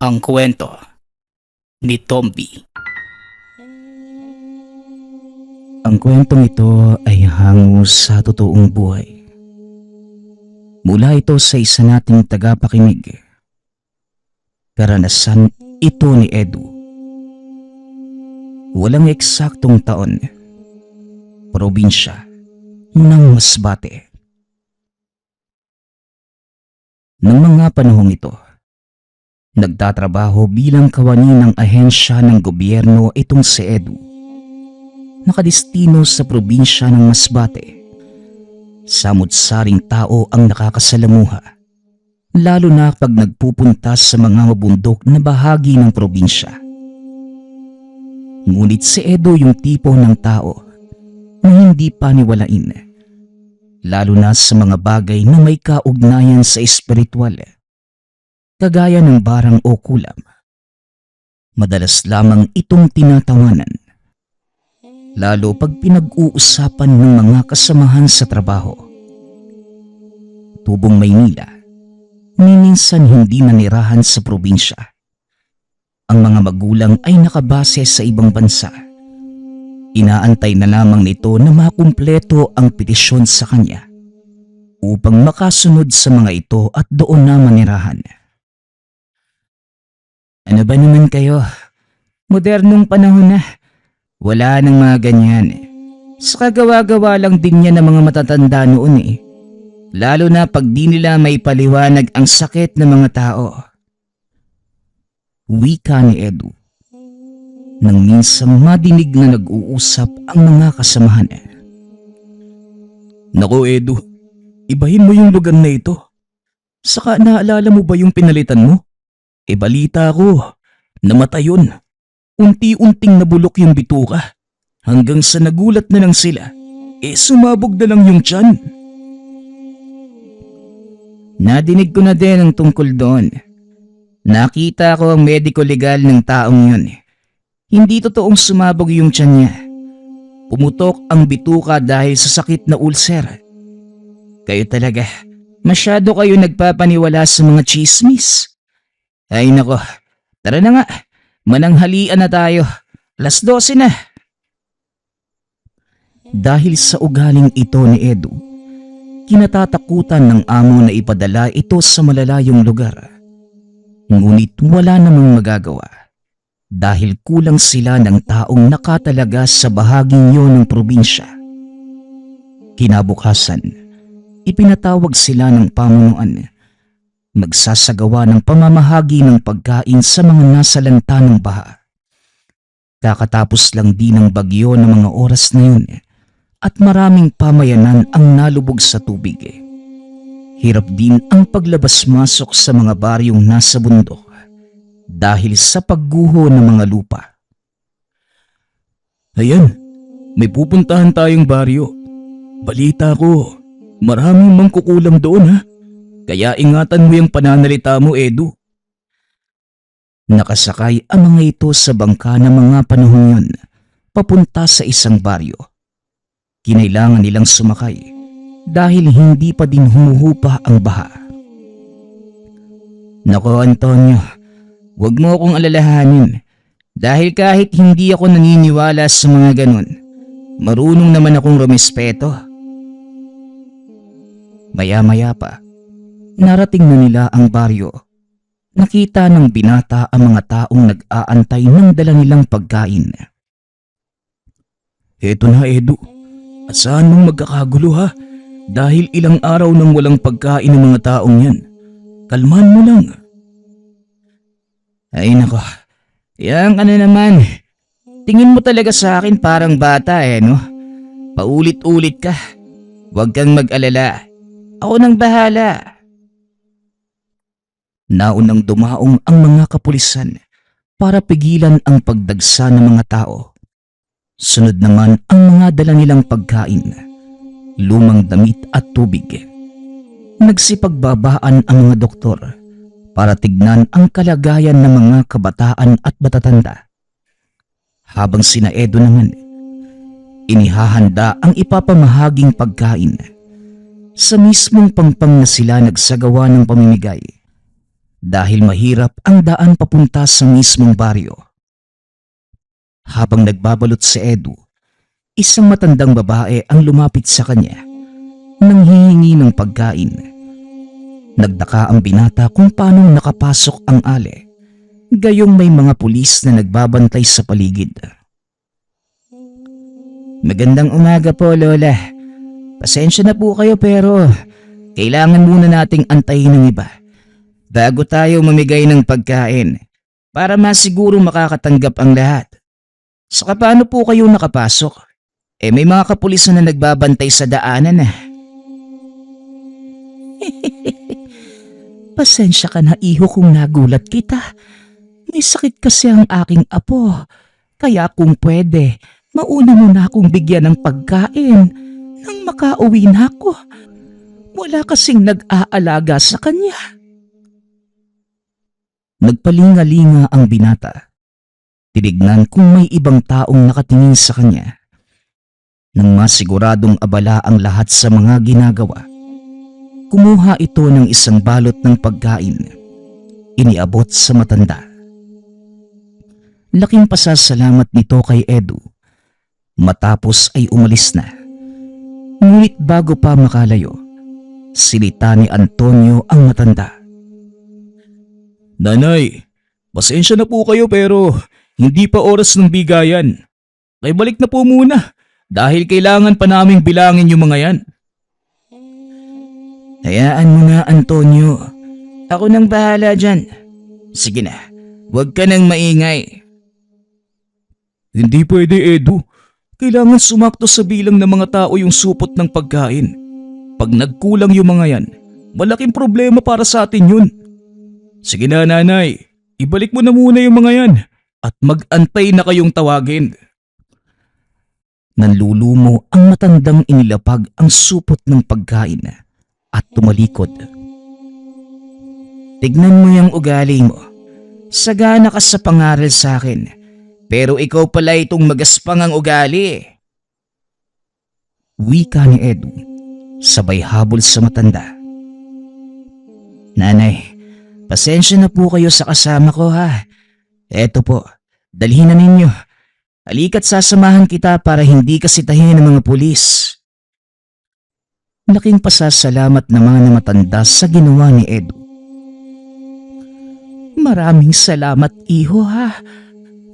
Ang kwento ni Tomby. Ang kwentong ito ay hango sa totoong buhay. Mula ito sa isa nating tagapakinig. Karanasan ito ni Edu. Walang eksaktong taon. Probinsya ng Masbate. Nang mga panahong ito, nagtatrabaho bilang kawani ng ahensya ng gobyerno itong si Edu. Nakadestino sa probinsya ng Masbate. Samut-saring tao ang nakakasalamuha, lalo na pag nagpupunta sa mga mabundok na bahagi ng probinsya. Ngunit si Edu yung tipo ng tao na hindi paniwalain, lalo na sa mga bagay na may kaugnayan sa espiritual, kagaya ng barang o kulam. Madalas lamang itong tinatawanan, lalo pag pinag-uusapan ng mga kasamahan sa trabaho. Tubong Maynila, minsan hindi nanirahan sa probinsya. Ang mga magulang ay nakabase sa ibang bansa. Inaantay na lamang nito na makumpleto ang petisyon sa kanya upang makasunod sa mga ito at doon na manirahan. Ano ba naman kayo? Modernong panahon na. Wala nang mga ganyan. Sa kagawa-gawa lang din niya ng mga matatanda noon eh. Lalo na pag di nila may paliwanag ang sakit ng mga tao. Wika ni Edu. Nang minsan madinig na nag-uusap ang mga kasamahan. Naku Edu, ibahin mo yung lugar na ito. Saka naalala mo ba yung pinalitan mo? Balita ko, namatay yun. Unti-unting nabulok yung bituka hanggang sa nagulat na lang sila. Sumabog na lang yung tiyan. Nadinig ko na din ang tungkol doon. Nakita ko ang medico legal ng taong yun. Hindi totoong sumabog yung tiyan niya. Pumutok ang bituka dahil sa sakit na ulcer. Kayo talaga, masyado kayo nagpapaniwala sa mga chismis. Ay nako, tara na nga. Mananghalian na tayo. 12:00 na. Dahil sa ugaling ito ni Edu, kinatatakutan ng amo na ipadala ito sa malalayong lugar. Ngunit wala namang magagawa dahil kulang sila ng taong nakatalaga sa bahaging yon ng probinsya. Kinabukasan, ipinatawag sila ng pamunuan. Magsasagawa ng pamamahagi ng pagkain sa mga nasa lanta ng baha. Kakatapos lang din ng bagyo ng mga oras na yun at maraming pamayanan ang nalubog sa tubig. Hirap din ang paglabas-masok sa mga baryong nasa bundok dahil sa pagguho ng mga lupa. Ayan, may pupuntahan tayong baryo. Balita ko, maraming mangkukulam doon ha. Kaya ingatan mo yung pananalita mo, Edu. Nakasakay ang mga ito sa bangka ng mga panahon yun, papunta sa isang baryo. Kinailangan nilang sumakay dahil hindi pa din humuhupa ang baha. Nako Antonio, huwag mo akong alalahanin dahil kahit hindi ako naniniwala sa mga ganun, marunong naman akong rumespeto. Maya-maya pa, narating na nila ang baryo. Nakita ng binata ang mga taong nag-aantay ng dala nilang pagkain. Eto na Edu, asahan mong magkakagulo ha? Dahil ilang araw nang walang pagkain ng mga taong yan. Kalmahan mo lang. Ay nako, yang ano naman. Tingin mo talaga sa akin parang bata no? Paulit-ulit ka. Huwag kang mag-alala. Ako nang bahala. Naunang dumaong ang mga kapulisan para pigilan ang pagdagsa ng mga tao. Sunod naman ang mga dala nilang pagkain, lumang damit at tubig. Nagsipagbabaan ang mga doktor para tignan ang kalagayan ng mga kabataan at matatanda. Habang sina Edo naman, inihahanda ang ipapamahaging pagkain. Sa mismong pangpang na sila nagsagawa ng pamimigay. dahil mahirap ang daan papunta sa mismong baryo. Habang nagbabalot si Edu, isang matandang babae ang lumapit sa kanya nang hihingi ng pagkain. Nagdaka ang binata kung paano nakapasok ang ale, gayong may mga pulis na nagbabantay sa paligid. Magandang umaga po, Lola. Pasensya na po kayo pero kailangan muna nating antayin ng iba bago tayo mamigay ng pagkain para masiguro makakatanggap ang lahat. Saka paano po kayo nakapasok? May mga kapulisan na nagbabantay sa daanan . Pasensya ka na, iho, kung nagulat kita. May sakit kasi ang aking apo. Kaya kung pwede, mauna mo na akong bigyan ng pagkain nang makauwi na ako. Wala kasing nag-aalaga sa kanya. Nagpalinga-linga ang binata. Tinignan kung may ibang taong nakatingin sa kanya. Nang masiguradong abala ang lahat sa mga ginagawa, kumuha ito ng isang balot ng pagkain. Iniabot sa matanda. Laking pasasalamat nito kay Edu. Matapos ay umalis na. Ngunit bago pa makalayo, sinita ni Antonio ang matanda. Nanay, pasensya na po kayo pero hindi pa oras ng bigayan. Kaya balik na po muna dahil kailangan pa naming bilangin yung mga yan. Hayaan mo na, Antonio. Ako nang bahala dyan. Sige na, huwag ka nang maingay. Hindi pwede, Edu. Kailangan sumakto sa bilang ng mga tao yung supot ng pagkain. Pag nagkulang yung mga yan, malaking problema para sa atin yun. Sige na, nanay. Ibalik mo na muna yung mga yan at mag-antay na kayong tawagin. Nanlulumo ang matandang inilapag ang supot ng pagkain at tumalikod. Tignan mo yung ugali mo. Sagana ka sa pangaral sa akin, pero ikaw pala itong magaspang ang ugali. Wika ni Edu, sabay habol sa matanda. Nanay, pasensya na po kayo sa kasama ko ha. Eto po, dalhin na ninyo. Halika't sasamahan kita para hindi ka sitahin ng mga pulis. Laking pasasalamat naman ng matanda sa ginawa ni Edu. Maraming salamat, iho ha.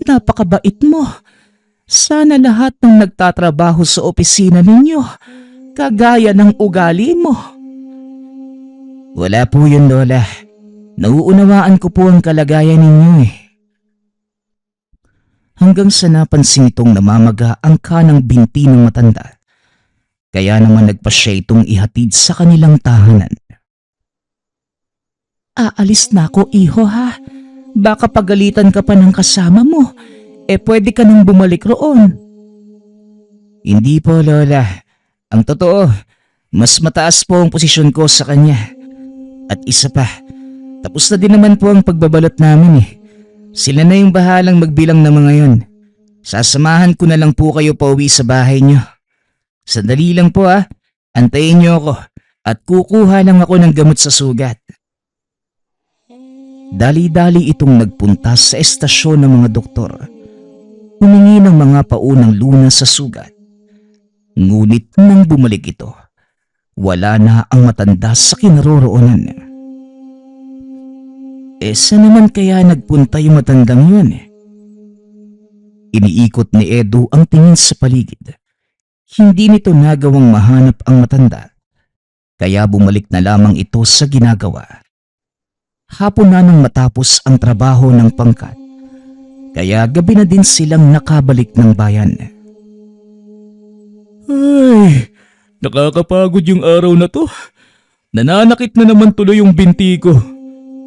Napakabait mo. Sana lahat ng nagtatrabaho sa opisina ninyo kagaya ng ugali mo. Wala po yun, Lola. Nauunawaan ko po ang kalagayan ninyo Hanggang sa napansin itong namamaga ang kanang binti ng matanda. Kaya naman nagpa siya itong ihatid sa kanilang tahanan. Aalis na ako, iho ha. Baka pagalitan ka pa ng kasama mo. Pwede ka nang bumalik roon. Hindi po, Lola. Ang totoo, mas mataas po ang posisyon ko sa kanya. At isa pa, tapos na din naman po ang pagbabalot namin Sila na yung bahalang magbilang ng mga yon. Sasamahan ko na lang po kayo pauwi sa bahay nyo. Sandali lang po Antayin nyo ako at kukuha lang ako ng gamot sa sugat. Dali-dali itong nagpunta sa estasyon ng mga doktor. Humingi ng mga paunang lunas sa sugat. Ngunit nang bumalik ito, wala na ang matanda sa kinaroroonan. Saan naman kaya nagpunta yung matandang yun? Iniikot ni Edu ang tingin sa paligid. Hindi nito nagawang mahanap ang matanda, kaya bumalik na lamang ito sa ginagawa. Hapon na nang matapos ang trabaho ng pangkat, kaya gabi na din silang nakabalik ng bayan. Ay, nakakapagod yung araw na to. Nananakit na naman tuloy yung binti ko.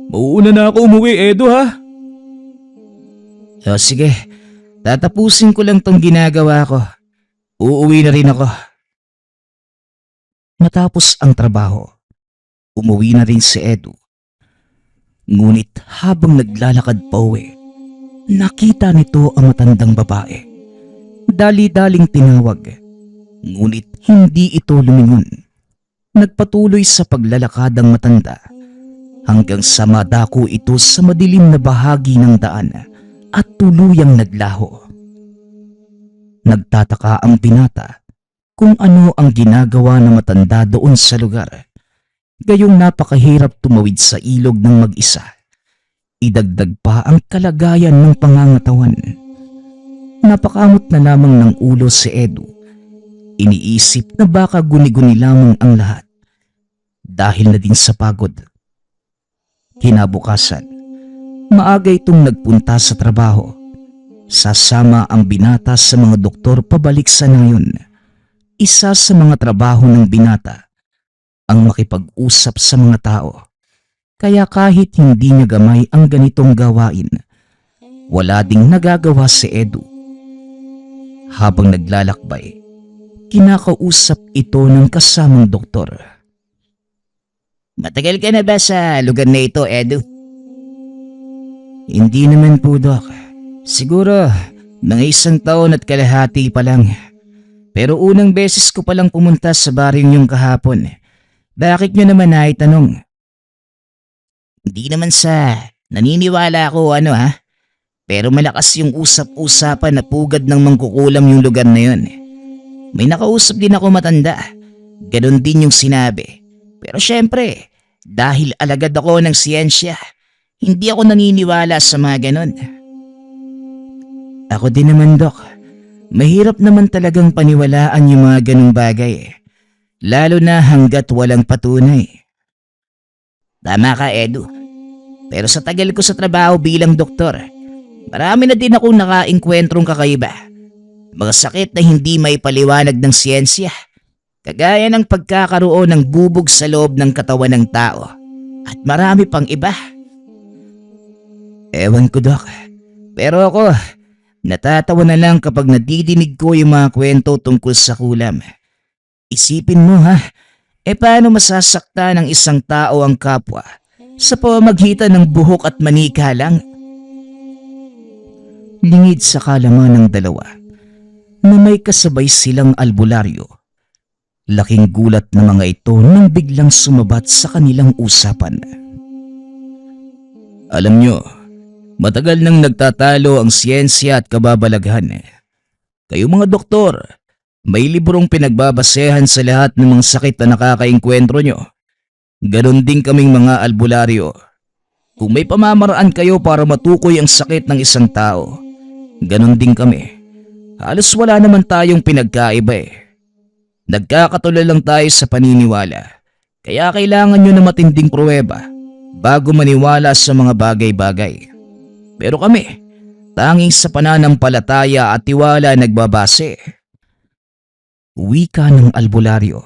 Mauuna na ako umuwi, Edu ha? Sige, tatapusin ko lang tong ginagawa ko. Uuwi na rin ako. Matapos ang trabaho, umuwi na rin si Edu. Ngunit habang naglalakad pa uwi, nakita nito ang matandang babae. Dali-daling tinawag, ngunit hindi ito lumingon. Nagpatuloy sa paglalakad ang matanda hanggang sa madako ito sa madilim na bahagi ng daan at tuluyang naglaho. Nagtataka ang binata kung ano ang ginagawa ng matanda doon sa lugar. Gayong napakahirap tumawid sa ilog ng mag-isa. Idagdag pa ang kalagayan ng pangangatawan. Napakamot na lamang ng ulo si Edu. Iniisip na baka guni-guni lamang ang lahat dahil na din sa pagod. Kinabukasan, maaga itong nagpunta sa trabaho. Sasama ang binata sa mga doktor pabalik sa nayon. Isa sa mga trabaho ng binata ang makipag-usap sa mga tao. Kaya kahit hindi niya gamay ang ganitong gawain, wala ding nagagawa si Edu. Habang naglalakbay, kinakausap ito ng kasamang doktor. Matagal ka na ba sa lugar na ito, Edu? Hindi naman po, Doc. Siguro mga 1 taon at kalahati pa lang. Pero unang beses ko palang pumunta sa baryong yung kahapon. Bakit nyo naman naitanong? Hindi naman sa naniniwala ako pero malakas yung usap-usapan na pugad ng mangkukulam yung lugar na yun. May nakausap din ako matanda. Ganon din yung sinabi. Pero syempre, dahil alagad ako ng siyensya, hindi ako naniniwala sa mga ganon. Ako din naman, Doc. Mahirap naman talagang paniwalaan yung mga ganong bagay. Lalo na hanggat walang patunay. Tama ka, Edu. Pero sa tagal ko sa trabaho bilang doktor, marami na din akong nakaengkwentrong kakaiba. Mga sakit na hindi maipaliwanag ng siyensya. Kagaya ng pagkakaroon ng bubog sa loob ng katawan ng tao. At marami pang iba. Ewan ko, Doc. Pero ako, natatawa na lang kapag nadidinig ko yung mga kwento tungkol sa kulam. Isipin mo paano masasakta ng isang tao ang kapwa sa pamamagitan ng buhok at manika lang? Lingid sa kalaman ng dalawa na may kasabay silang albularyo. Laking gulat na mga ito nang biglang sumabat sa kanilang usapan. Alam nyo, matagal nang nagtatalo ang siyensya at kababalaghan. Kayo mga doktor, may librong pinagbabasehan sa lahat ng mga sakit na nakakaengkwentro nyo. Ganon din kaming mga albularyo. Kung may pamamaraan kayo para matukoy ang sakit ng isang tao, ganon din kami. Halos wala naman tayong pinagkaiba. Nagkakatulad lang tayo sa paniniwala. Kaya kailangan nyo na matinding pruweba bago maniwala sa mga bagay-bagay. Pero kami, tanging sa pananampalataya at tiwala nagbabase. Wika ng albularyo.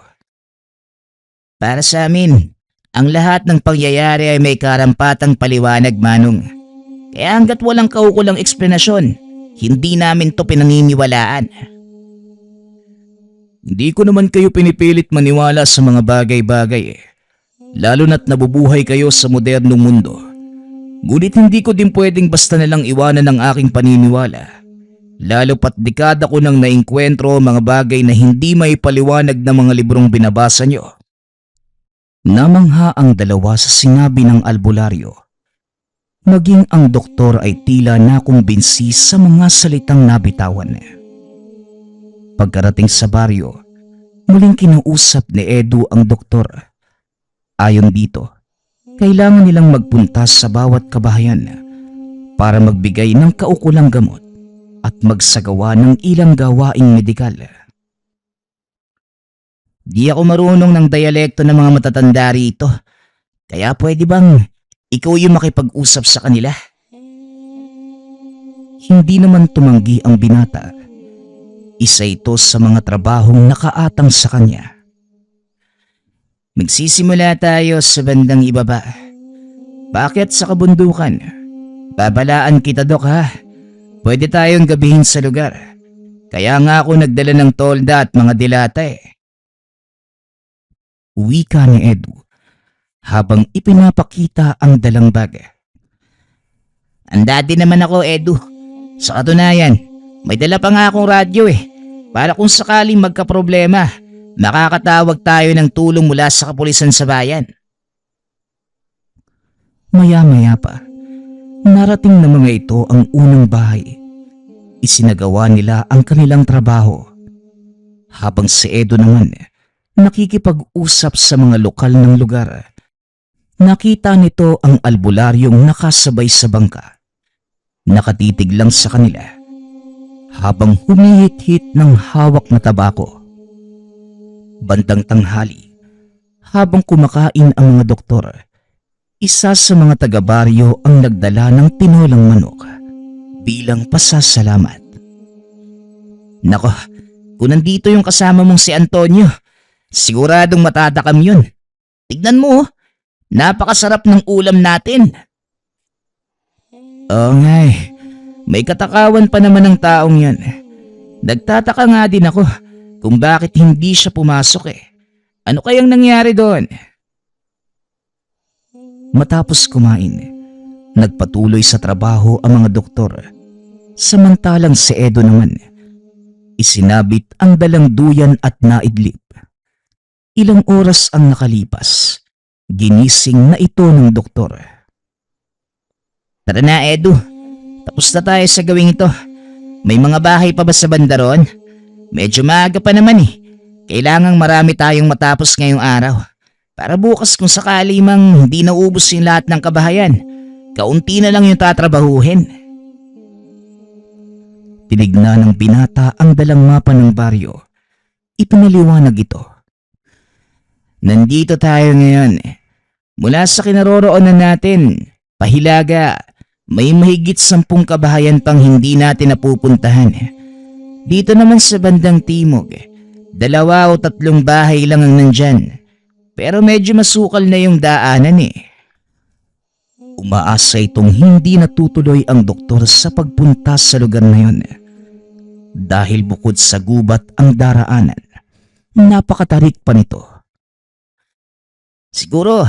Para sa amin, ang lahat ng pangyayari ay may karampatang paliwanag, Manong. Kaya hanggat walang kaukulang eksplanasyon, hindi namin to pinaniniwalaan. Hindi ko naman kayo pinipilit maniwala sa mga bagay-bagay. Lalo na't nabubuhay kayo sa modernong mundo. Ngunit hindi ko din pwedeng basta nalang iwanan ang aking paniniwala. Lalo pat dekada ko nang naengkwentro mga bagay na hindi may paliwanag ng mga librong binabasa nyo. Namangha ang dalawa sa sinabi ng albularyo. Maging ang doktor ay tila nakumbinsi sa mga salitang nabitawan. Pagkarating sa baryo, muling kinausap ni Edu ang doktor. Ayon dito, kailangan nilang magpunta sa bawat kabahayan para magbigay ng kaukulang gamot at magsagawa ng ilang gawaing medikal. Di ako marunong ng dialekto ng mga matatanda rito. Kaya pwede bang ikaw yung makipag-usap sa kanila? Hindi naman tumanggi ang binata. Isa ito sa mga trabahong nakaatang sa kanya. Magsisimula tayo sa bandang ibaba. Bakit sa kabundukan? Babalaan kita, Dok, Pwede tayong gabihin sa lugar. Kaya nga ako nagdala ng tolda at mga dilata Wika ni Edu habang ipinapakita ang dalang bag. Handa din naman ako, Edu. Sa katunayan, may dala pa nga akong radyo para kung sakaling magkaproblema, makakatawag tayo ng tulong mula sa kapulisan sa bayan. Maya-maya pa, narating ng mga ito ang unang bahay. Isinagawa nila ang kanilang trabaho. Habang si Edo naman nakikipag-usap sa mga lokal ng lugar, nakita nito ang albularyong nakasabay sa bangka. Nakatitig lang sa kanila habang humihit-hit ng hawak na tabako. Bandang tanghali, habang kumakain ang mga doktor, isa sa mga taga-baryo ang nagdala ng tinolang manok bilang pasasalamat. Nako, kung nandito yung kasama mong si Antonio, siguradong matatakam yun. Tignan mo, napakasarap ng ulam natin. Oo nga may katakawan pa naman ng taong yan. Nagtataka nga din ako kung bakit hindi siya pumasok Ano kayang nangyari doon? Matapos kumain, nagpatuloy sa trabaho ang mga doktor. Samantalang si Edo naman, isinabit ang dalang duyan at naidlip. Ilang oras ang nakalipas, ginising na ito ng doktor. Tara na Edo, tapos na tayo sa gawing ito. May mga bahay pa ba sa banda roon? Medyo maaga pa naman Kailangang marami tayong matapos ngayong araw. Para bukas kung sakali mang hindi naubos yung lahat ng kabahayan, kaunti na lang yung tatrabahuhin. Tinignan ng binata ang dalang mapa ng baryo. Ipinaliwanag ito. Nandito tayo ngayon. Mula sa kinaroroonan natin, Pahilaga, may mahigit 10 kabahayan pang hindi natin napupuntahan. Dito naman sa bandang timog, 2 o 3 bahay lang ang nandyan. Pero medyo masukal na yung daanan Umaasa itong hindi natutuloy ang doktor sa pagpunta sa lugar na yun. Dahil bukod sa gubat ang daraanan, napakatarik pa nito. Siguro,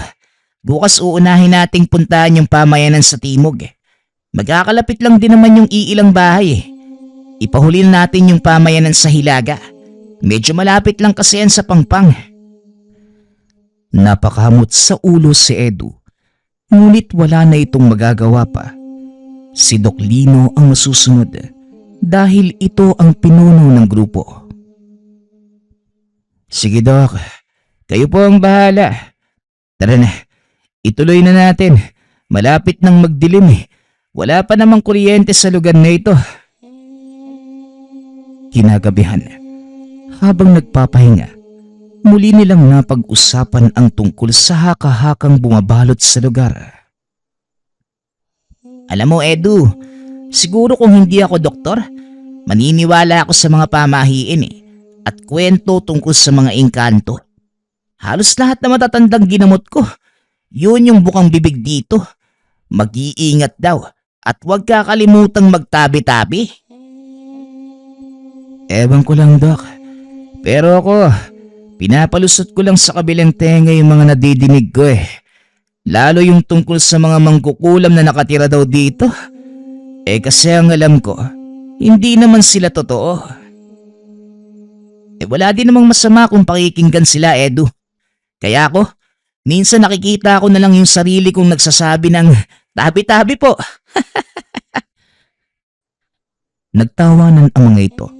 bukas uunahin nating puntahan yung pamayanan sa timog. Magkakalapit lang din naman yung iilang bahay Ipahulin natin yung pamayanan sa Hilaga. Medyo malapit lang kasi yan sa Pangpang. Napakamot sa ulo si Edu. Ngunit wala na itong magagawa pa. Si Doc Lino ang masusunod dahil ito ang pinuno ng grupo. Sige Doc, kayo po ang bahala. Tara na, ituloy na natin. Malapit nang magdilim Wala pa namang kuryente sa lugar na ito. Kinagabihan, habang nagpapahinga, muli nilang napag-usapan ang tungkol sa haka-hakang bumabalot sa lugar. Alam mo Edu, siguro kung hindi ako doktor, maniniwala ako sa mga pamahiin at kwento tungkol sa mga engkanto. Halos lahat na matatandang ginamot ko, yun yung bukang bibig dito. Mag-iingat daw at huwag kakalimutang magtabi-tabi. Ewan ko lang Doc, pero ako, pinapalusot ko lang sa kabilang tenga yung mga nadidinig ko Lalo yung tungkol sa mga mangkukulam na nakatira daw dito. Kasi ang alam ko, hindi naman sila totoo. Wala din namang masama kung pakikinggan sila Edu. Kaya ako, minsan nakikita ko na lang yung sarili kong nagsasabi ng tabi-tabi po. Nagtawanan ang mga ito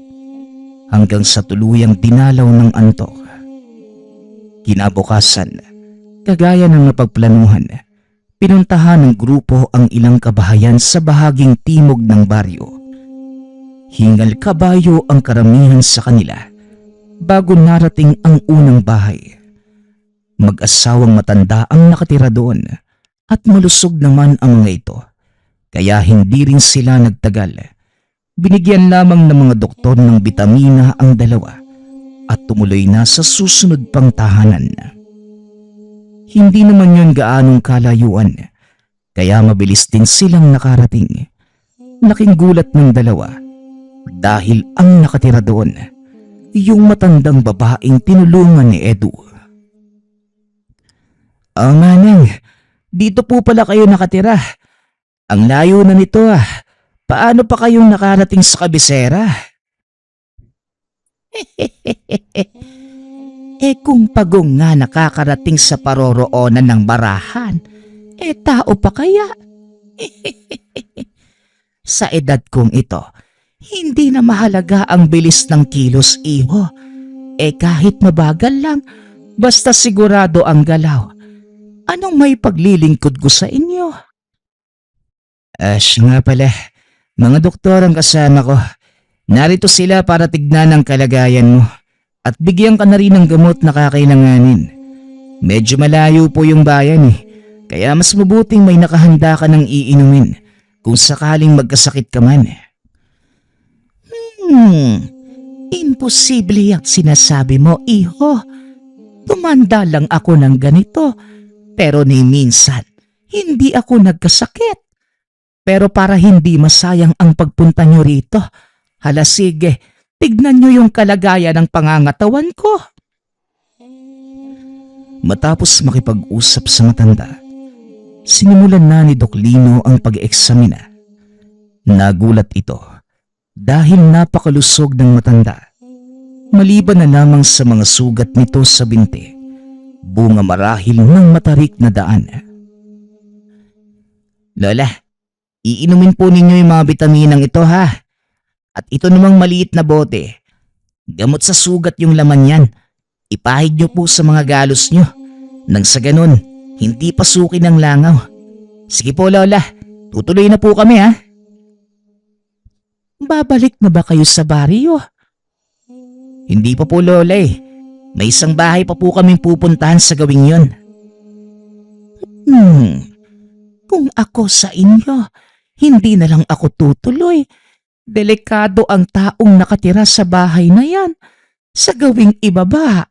hanggang sa tuluyang dinalaw ng antok. Kinabukasan, kagaya ng napagplanuhan, pinuntahan ng grupo ang ilang kabahayan sa bahaging timog ng baryo. Hingal kabayo ang karamihan sa kanila bago narating ang unang bahay. Mag-asawang matanda ang nakatira doon at malusog naman ang mga ito, kaya hindi rin sila nagtagal. Binigyan lamang ng mga doktor ng bitamina ang dalawa at tumuloy na sa susunod pang tahanan. Hindi naman yun gaanong kalayuan, kaya mabilis din silang nakarating. Laking gulat ng dalawa dahil ang nakatira doon, yung matandang babaeng tinulungan ni Edu. Manang, dito po pala kayo nakatira. Ang layo na nito Paano pa kayong nakarating sa kabisera? Kung pagong nga nakakarating sa paroroonan ng barahan, Tao pa kaya? Sa edad kong ito, hindi na mahalaga ang bilis ng kilos, iho. Kahit mabagal lang, basta sigurado ang galaw. Anong may paglilingkod ko sa inyo? Siya nga pala, mga doktor ang kasama ko. Narito sila para tignan ang kalagayan mo at bigyan ka na rin ng gamot na kakailanganin. Medyo malayo po yung bayan kaya mas mabuting may nakahanda ka ng iinumin kung sakaling magkasakit ka man. Imposible ang sinasabi mo, iho. Tumanda lang ako ng ganito, pero ni minsan, hindi ako nagkasakit. Pero para hindi masayang ang pagpunta nyo rito, hala sige, tignan nyo yung kalagayan ng pangangatawan ko. Matapos makipag-usap sa matanda, sinimulan na ni Doc Lino ang pag-eksamina. Nagulat ito dahil napakalusog ng matanda. Maliban na lamang sa mga sugat nito sa binti, bunga marahil ng matarik na daan. Lola, iinumin po ninyo yung mga bitaminang ito ha. At ito namang maliit na bote. Gamot sa sugat yung laman yan. Ipahid nyo po sa mga galos nyo. Nang sa ganun, hindi pasukin ng langaw. Sige po Lola, tutuloy na po kami ha. Babalik na ba kayo sa baryo? Hindi pa po Lola May isang bahay pa po kaming pupuntahan sa gawing yon. Kung ako sa inyo, hindi na lang ako tutuloy. Delikado ang taong nakatira sa bahay na yan. Sa gawing ibaba.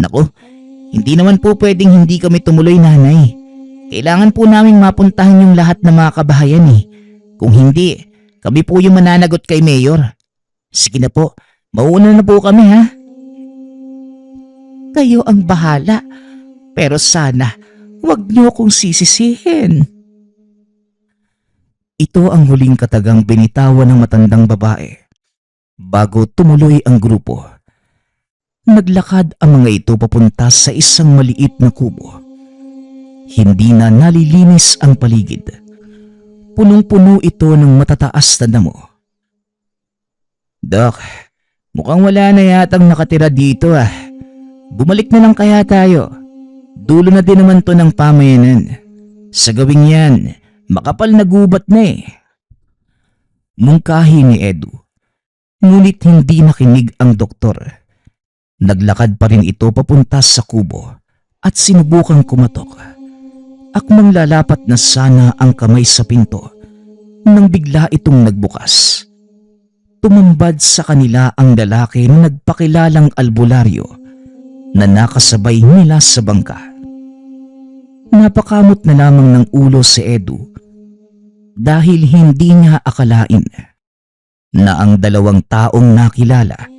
Naku, hindi naman po pwedeng hindi kami tumuloy nanay. Kailangan po naming mapuntahan yung lahat ng mga kabahayan Kung hindi, kami po yung mananagot kay Mayor. Sige na po, mauna na po kami ha. Kayo ang bahala. Pero sana, huwag niyo akong sisisihin. Ito ang huling katagang binitawan ng matandang babae. Bago tumuloy ang grupo, naglakad ang mga ito papunta sa isang maliit na kubo. Hindi na nalilinis ang paligid. Punong-puno ito ng matataas na damo. Dok, mukhang wala na yatang nakatira dito Bumalik na lang kaya tayo. Dulo na din naman to ng pamayanan. Sa gawing yan, makapal na gubat na Mungkahi ni Edu. Ngunit hindi nakinig ang doktor. Naglakad pa rin ito papunta sa kubo at sinubukang kumatok. Akmang lalapat na sana ang kamay sa pinto nang bigla itong nagbukas. Tumambad sa kanila ang lalaki na nagpakilalang albularyo na nakasabay nila sa bangka. Napakamot na lamang ng ulo si Edu dahil hindi niya akalain na ang dalawang taong nakilala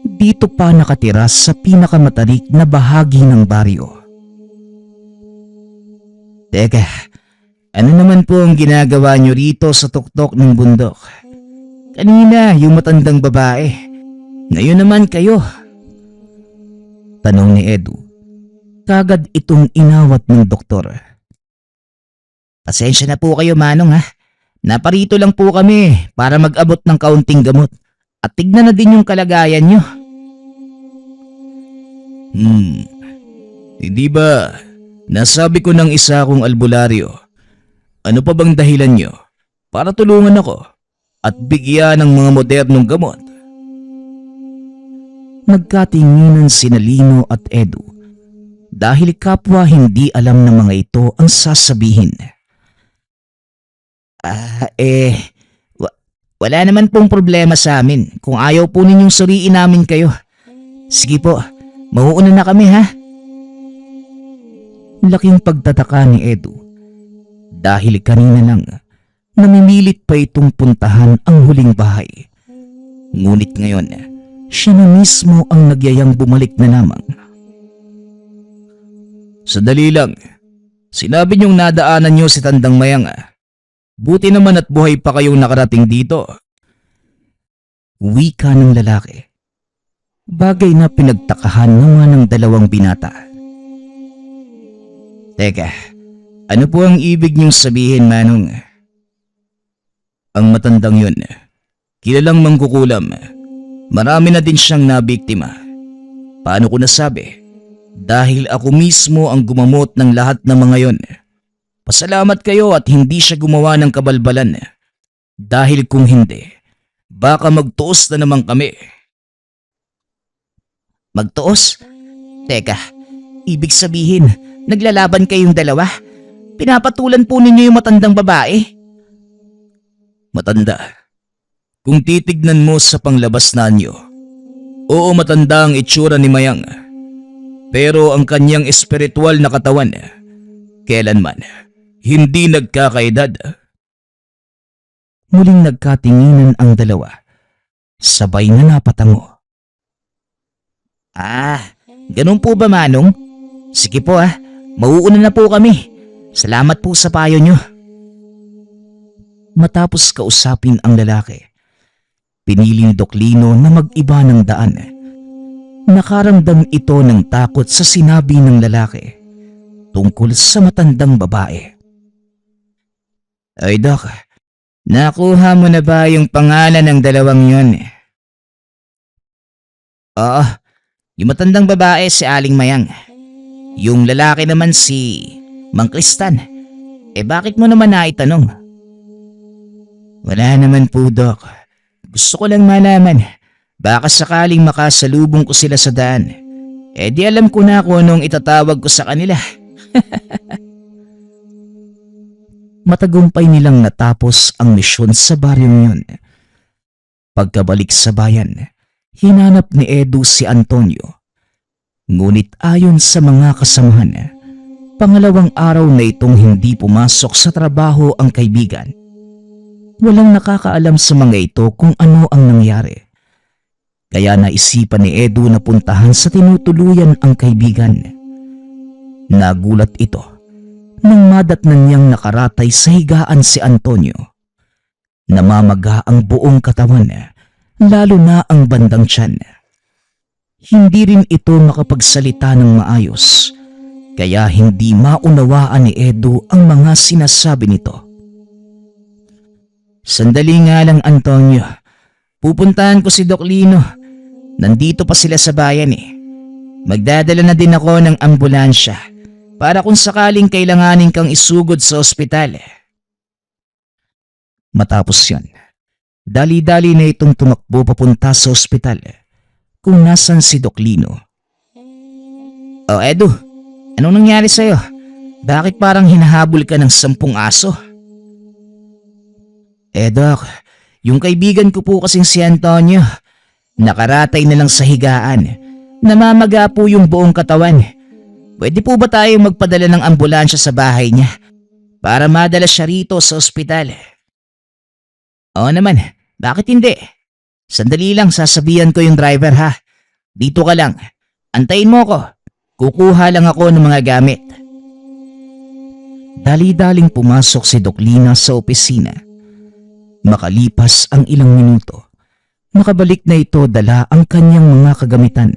dito pa nakatira sa pinakamatarik na bahagi ng baryo. Teka, ano naman po ang ginagawa niyo rito sa tuktok ng bundok? Kanina yung matandang babae, ngayon naman kayo. Tanong ni Edu. Kagad itong inawat ng doktor. Pasensya na po kayo Manong Naparito lang po kami para mag-abot ng kaunting gamot at tignan na din yung kalagayan nyo. Hindi ba nasabi ko ng isa kong albularyo? Ano pa bang dahilan nyo para tulungan ako at bigyan ng mga modernong gamot? Nagkatinginan sina Lino at Edu dahil kapwa hindi alam ng mga ito ang sasabihin. Wala naman pong problema sa amin kung ayaw po ninyong suriin namin kayo. Sige po, mauuna na kami ha. Laking pagtataka ni Edu dahil kanina lang namimilit pa itong puntahan ang huling bahay. Ngunit ngayon, siya na mismo ang nagyayang bumalik na lamang. Sadali lang, sinabi niyong nadaanan niyo si Tandang Mayang Buti naman at buhay pa kayong nakarating dito. Wika ng lalaki. Bagay na pinagtakahan naman ng dalawang binata. Teka, Ano po ang ibig niyong sabihin, Manong? Ang matandang yun, kilalang mangkukulam. Marami na din siyang nabiktima. Paano ko nasabi? Dahil ako mismo ang gumamot ng lahat ng mga yon. Pasalamat kayo at hindi siya gumawa ng kabalbalan. Dahil kung hindi, baka magtuos na naman kami. Magtuos? Teka, ibig sabihin, naglalaban kayong dalawa? Pinapatulan po ninyo yung matandang babae? Matanda. Kung titignan mo sa panglabas na anyo, oo, matanda ang itsura ni Mayang. Pero ang kanyang espiritual na katawan, kailanman, hindi nagkakaedad. Muling nagkatinginan ang dalawa. Sabay na napatango. Ganun po ba, Manong? Sige po mauuna na po kami. Salamat po sa payo nyo. Matapos kausapin ang lalaki, piniling Doklino na mag-iba ng daan. Nakaramdam ito ng takot sa sinabi ng lalaki tungkol sa matandang babae. Ay Dok, nakuha mo na ba yung pangalan ng dalawang yon? Oo, yung matandang babae si Aling Mayang. Yung lalaki naman si Mang Kristan. Bakit mo naman naitanong? Wala naman po, Dok. Gusto ko lang malaman. Baka sakaling makasalubong ko sila sa daan. Di alam ko na kung anong itatawag ko sa kanila. Matagumpay nilang natapos ang misyon sa baryong yun. Pagkabalik sa bayan, hinanap ni Edu si Antonio. Ngunit ayon sa mga kasamahan, pangalawang araw na itong hindi pumasok sa trabaho ang kaibigan. Walang nakakaalam sa mga ito kung ano ang nangyari. Kaya naisipan ni Edu na puntahan sa tinutuluyan ang kaibigan. Nagulat ito nang madatnan niyang nakaratay sa higaan si Antonio. Namamaga ang buong katawan, lalo na ang bandang tiyan. Hindi rin ito makapagsalita ng maayos, kaya hindi maunawaan ni Edu ang mga sinasabi nito. Sandali nga lang, Antonio. Pupuntahan ko si Doc Lino. Nandito pa sila sa bayan Magdadala na din ako ng ambulansya para kung sakaling kailanganin kang isugod sa ospital. Matapos yan, dali-dali na itong tumakbo papunta sa ospital kung nasan si Doc Lino. Oh, Edu, anong nangyari sa'yo? Bakit parang hinahabol ka ng 10 aso? Doc, yung kaibigan ko po kasing si Antonio, nakaratay na lang sa higaan. Namamaga po yung buong katawan. Pwede po ba tayong magpadala ng ambulansya sa bahay niya para madala siya rito sa ospital? Oo naman, bakit hindi? Sandali lang, sasabihan ko yung driver ha. Dito ka lang, antayin mo ko. Kukuha lang ako ng mga gamit. Dali-daling pumasok si Doc Lina sa opisina. Makalipas ang ilang minuto, nakabalik na ito dala ang kanyang mga kagamitan.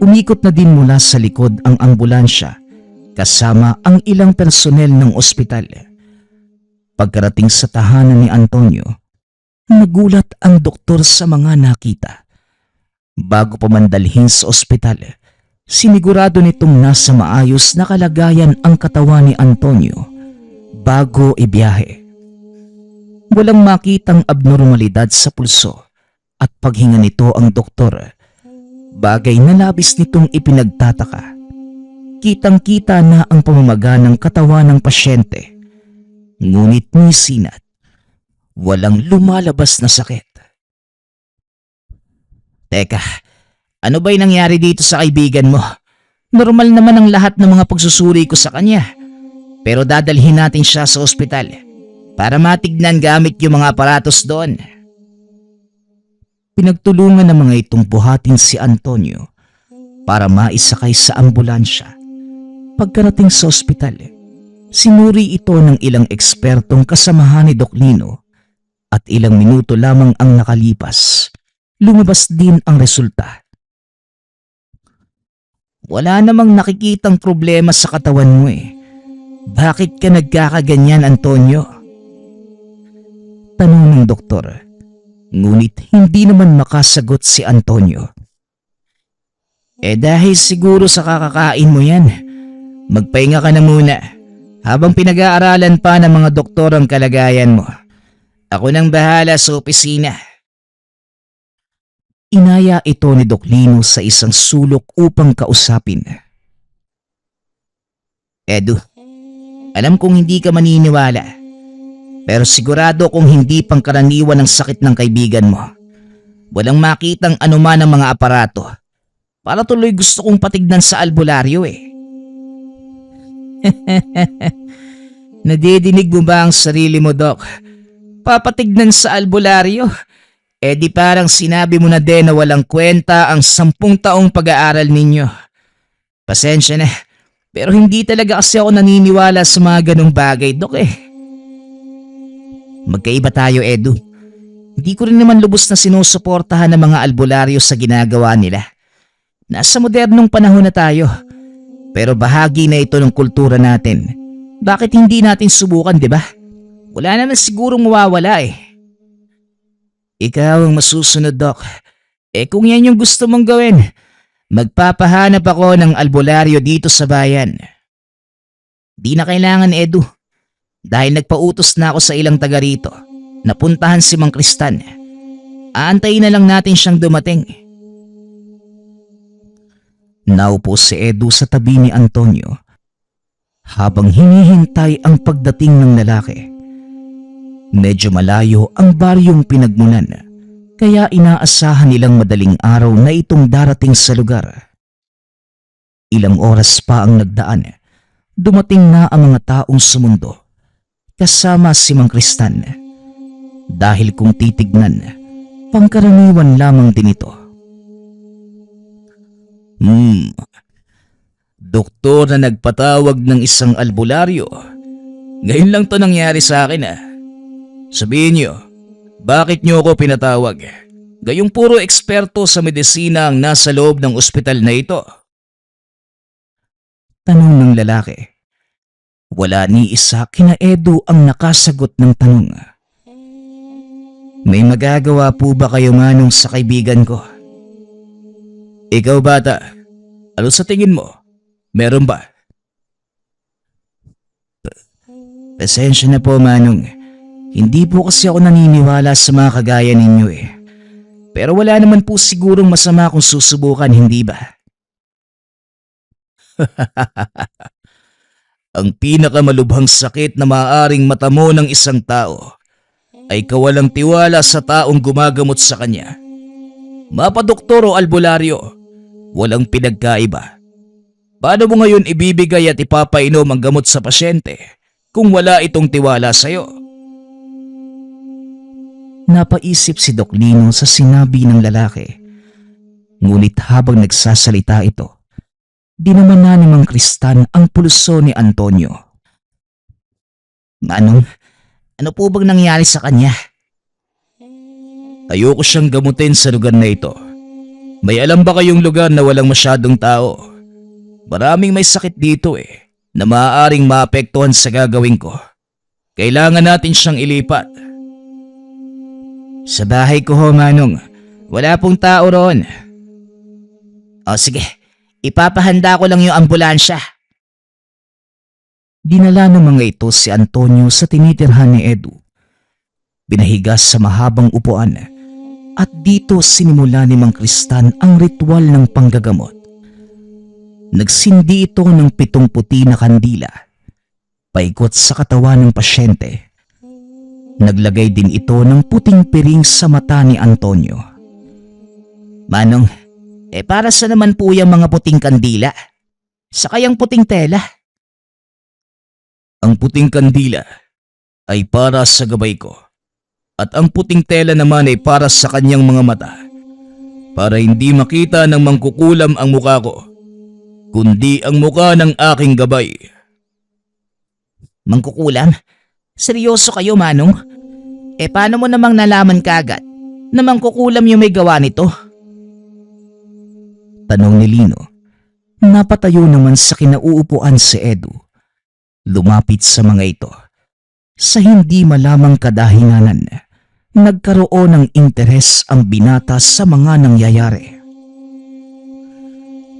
Umikot na din mula sa likod ang ambulansya kasama ang ilang personel ng ospital. Pagkarating sa tahanan ni Antonio, nagulat ang doktor sa mga nakita. Bago pa man dalhin sa ospital, sinigurado nitong nasa maayos na kalagayan ang katawan ni Antonio bago ibiyahe. Walang makitang abnormalidad sa pulso at paghinga nito ang doktor. Bagay na labis nitong ipinagtataka. Kitang-kita na ang pamamaga ng katawan ng pasyente. Ngunit ni sinat, walang lumalabas na sakit. Teka, ano ba'y nangyari dito sa kaibigan mo? Normal naman ang lahat ng mga pagsusuri ko sa kanya. Pero dadalhin natin siya sa ospital para matignan gamit yung mga aparatos doon. Pinagtulungan ng mga itong buhatin si Antonio para maisakay sa ambulansya. Pagkarating sa ospital, sinuri ito ng ilang ekspertong kasamahan ni Doc Lino at ilang minuto lamang ang nakalipas. Lumabas din ang resulta. Wala namang nakikitang problema sa katawan mo Bakit ka nagkakaganyan, Antonio? Tanong ng doktor. Ngunit hindi naman makasagot si Antonio. Dahil siguro sa kakakain mo yan. Magpahinga ka na muna habang pinag-aaralan pa ng mga doktor ang kalagayan mo. Ako nang bahala sa opisina. Inaya ito ni Doc Lino sa isang sulok upang kausapin. Edu, alam kong hindi ka maniniwala. Pero sigurado kung hindi pangkaraniwan ang sakit ng kaibigan mo. Walang makitang anuman ng mga aparato. Para tuloy gusto kong patignan sa albularyo eh. Nadidinig mo ba ang sarili mo, Doc? Papatignan sa albularyo? Di parang sinabi mo na din na walang kwenta ang 10 taong pag-aaral ninyo. Pasensya na, pero hindi talaga kasi ako naniniwala sa mga ganong bagay, Doc eh. Magkaiba tayo, Edu. Hindi ko rin naman lubos na sinusuportahan ng mga albularyo sa ginagawa nila. Nasa modernong panahon na tayo. Pero bahagi na ito ng kultura natin. Bakit hindi natin subukan, di ba? Wala naman sigurong mawawala eh. Ikaw ang masusunod, Doc. Kung yan yung gusto mong gawin, magpapahanap ako ng albularyo dito sa bayan. Di na kailangan, Edu. Dahil nagpautos na ako sa ilang taga rito. Napuntahan si Mang Kristan. Aantayin na lang natin siyang dumating. Naupo si Edu sa tabi ni Antonio habang hinihintay ang pagdating ng lalaki. Medyo malayo ang baryong pinagmulan, kaya inaasahan nilang madaling araw na itong darating sa lugar. Ilang oras pa ang nagdaan, dumating na ang mga taong sumundo, kasama si Mang Kristan. Dahil kung titignan, pangkaraniwan lamang din ito. Doktor na nagpatawag ng isang albularyo. Ngayon lang to nangyari sa akin ah. Sabihin niyo, bakit niyo ako pinatawag? Gayong puro eksperto sa medisina ang nasa loob ng ospital na ito. Tanong ng lalaki. Wala ni isa kina Edu ang nakasagot ng tanong. May magagawa po ba kayo manong sa kaibigan ko? Ikaw bata, ano sa tingin mo? Meron ba? Pasensya na po, Manong. Hindi po kasi ako naniniwala sa mga kagaya ninyo eh. Pero wala naman po sigurong masama kung susubukan, hindi ba? Ang pinakamalubhang sakit na maaaring matamo ng isang tao ay kawalang tiwala sa taong gumagamot sa kanya. Mapadoktor o albularyo, walang pinagkaiba. Paano mo ngayon ibibigay at ipapainom ang gamot sa pasyente kung wala itong tiwala sa'yo? Napaisip si Doc Lino sa sinabi ng lalaki. Ngunit habang nagsasalita ito, dinamana ni Mang Kristan ang pulso ni Antonio. Manong, ano po bang nangyari sa kanya? Ayoko siyang gamutin sa lugar na ito. May alam ba kayong lugar na walang masyadong tao? Maraming may sakit dito eh, na maaaring maapektuhan sa gagawin ko. Kailangan natin siyang ilipat. Sa bahay ko ho, Manong. Wala pong tao roon. O sige, ipapahanda ko lang yung ambulansya. Dinala ng mga ito si Antonio sa tinitirhan ni Edu. Binahigas sa mahabang upuan at dito sinimula ni Mang Kristan ang ritual ng panggagamot. Nagsindi ito ng 7 puti na kandila, paikot sa katawan ng pasyente. Naglagay din ito ng puting piring sa mata ni Antonio. Manong, para sa naman po yung mga puting kandila? Saka yung puting tela? Ang puting kandila ay para sa gabay ko. At ang puting tela naman ay para sa kanyang mga mata. Para hindi makita ng mangkukulam ang mukha ko, kundi ang mukha ng aking gabay. Mangkukulam? Seryoso kayo, Manong? Paano mo namang nalaman kagad na mangkukulam yung may gawa nito? Tanong ni Lino. Napatayo naman sa kinauupuan si Edu. Lumapit sa mga ito. Sa hindi malamang kadahilanan, nagkaroon ng interes ang binata sa mga nangyayari.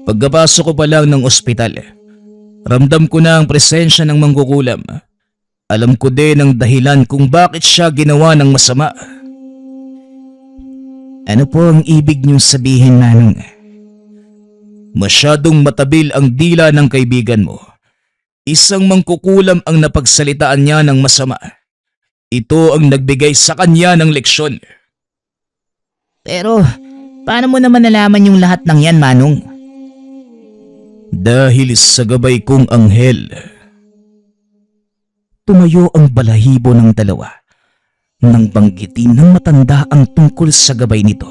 Pagkapasok ko pa lang ng ospital, ramdam ko na ang presensya ng mangkukulam. Alam ko din ang dahilan kung bakit siya ginawa ng masama. Ano po ang ibig niyong sabihin, Manong? Masyadong matabil ang dila ng kaibigan mo. Isang mangkukulam ang napagsalitaan niya ng masama. Ito ang nagbigay sa kanya ng leksyon. Pero, paano mo naman nalaman yung lahat ng yan, Manong? Dahil sa gabay kong anghel. Tumayo ang balahibo ng dalawa nang banggitin ng matanda ang tungkol sa gabay nito.